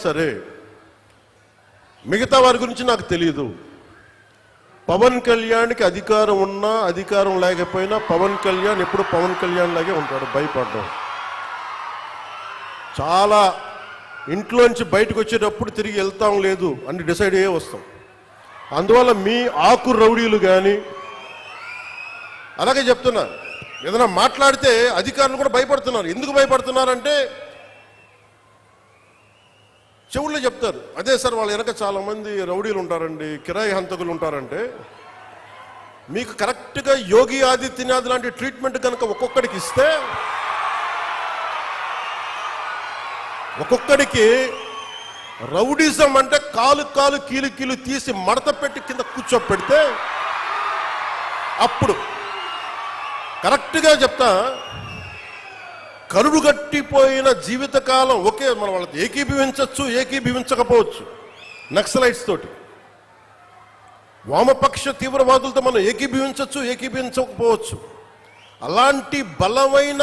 సరే, మిగతా వారి గురించి నాకు తెలియదు. పవన్ కళ్యాణ్కి అధికారం ఉన్నా అధికారం లేకపోయినా పవన్ కళ్యాణ్ ఎప్పుడు పవన్ కళ్యాణ్ లాగే ఉంటాడు. భయపడ్డాం. చాలా ఇంట్లోంచి బయటకు వచ్చేటప్పుడు తిరిగి వెళ్తాం లేదు అని డిసైడ్ అయ్యే వస్తాం. అందువల్ల మీ ఆకు రౌడీలు కానీ అలాగే చెప్తున్నారు. ఏదైనా మాట్లాడితే అధికారులు కూడా భయపడుతున్నారు. ఎందుకు భయపడుతున్నారంటే చెవుల్లో చెప్తారు, అదే సార్ వాళ్ళ వెనక చాలామంది రౌడీలు ఉంటారండి, కిరాయి హంతకులు ఉంటారంటే, మీకు కరెక్ట్గా యోగి ఆదిత్యనాథ్ లాంటి ట్రీట్మెంట్ కనుక ఒక్కొక్కడికి ఇస్తే, ఒక్కొక్కడికి రౌడీజం అంటే కాలు కాలు కీలు కీలు తీసి మడత పెట్టి కింద కూర్చోపెడితే, అప్పుడు కరెక్ట్గా చెప్తా, కరుడు గట్టిపోయిన జీవితకాలం ఒకే మన వాళ్ళకి ఏకీభవించవచ్చు, ఏకీభవించకపోవచ్చు. నక్సలైట్స్ తోటి, వామపక్ష తీవ్రవాదులతో మనం ఏకీభవించవచ్చు, ఏకీభవించకపోవచ్చు. అలాంటి బలమైన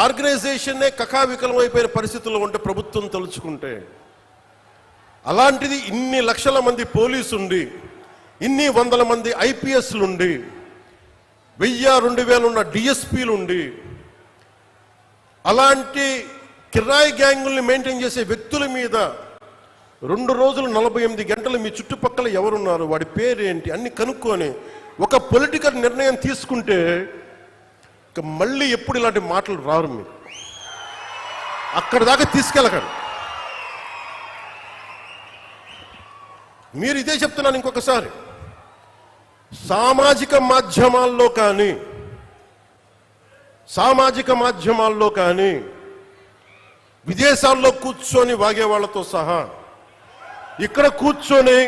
ఆర్గనైజేషన్నే కకావికలమైపోయిన పరిస్థితుల్లో ఉంటే ప్రభుత్వం తలుచుకుంటే, అలాంటిది ఇన్ని లక్షల మంది పోలీసు ఉండి, ఇన్ని వందల మంది ఐపీఎస్లు ఉండి, 1000-2000 ఉన్న డిఎస్పీలు ఉండి, అలాంటి కిరాయి గ్యాంగుల్ని మెయింటైన్ చేసే వ్యక్తుల మీద 2 రోజులు 48 గంటలు మీ చుట్టుపక్కల ఎవరున్నారు, వాడి పేరేంటి అన్ని కనుక్కొని ఒక పొలిటికల్ నిర్ణయం తీసుకుంటే ఇక మళ్ళీ ఎప్పుడు ఇలాంటి మాటలు రారు. మీకు అక్కడ దాకా తీసుకెళ్ళకండి. మీరు ఇదే చెప్తున్నాను ఇంకొకసారి. సామాజిక మాధ్యమాల్లో కానీ విదేశాల్లో కూర్చొని వాగే వాళ్ళతో సహా ఇక్కడ కూర్చొని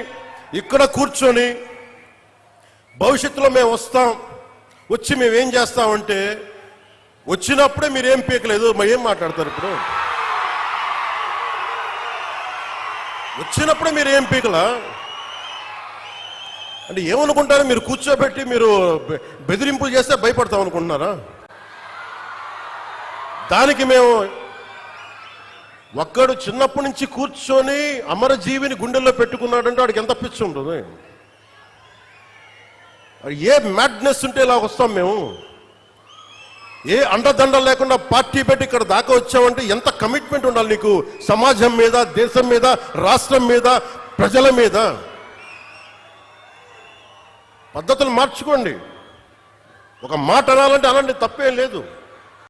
భవిష్యత్తులో మేము వస్తాం, వచ్చి మేమేం చేస్తామంటే, వచ్చినప్పుడే మీరేం పీకలేదు, ఏం మాట్లాడతారు? ఇప్పుడు వచ్చినప్పుడే మీరు ఏం పీకలా అంటే ఏమనుకుంటారు? మీరు కూర్చోబెట్టి మీరు బెదిరింపులు చేస్తే భయపడతాం అనుకుంటున్నారా? దానికి మేము ఒక్కడు చిన్నప్పటి నుంచి కూర్చొని అమరజీవిని గుండెల్లో పెట్టుకున్నాడంటే వాడికి ఎంత పిచ్చి ఉంటుంది? ఏ మ్యాడ్నెస్ ఉంటే ఇలా వస్తాం మేము? ఏ అండదండలు లేకుండా పార్టీ పెట్టి ఇక్కడ దాకా వచ్చామంటే ఎంత కమిట్మెంట్ ఉండాలి నీకు సమాజం మీద, దేశం మీద, రాష్ట్రం మీద, ప్రజల మీద? పద్ధతులు మార్చుకోండి. ఒక మాట అనాలంటే అలాంటి తప్పేం లేదు.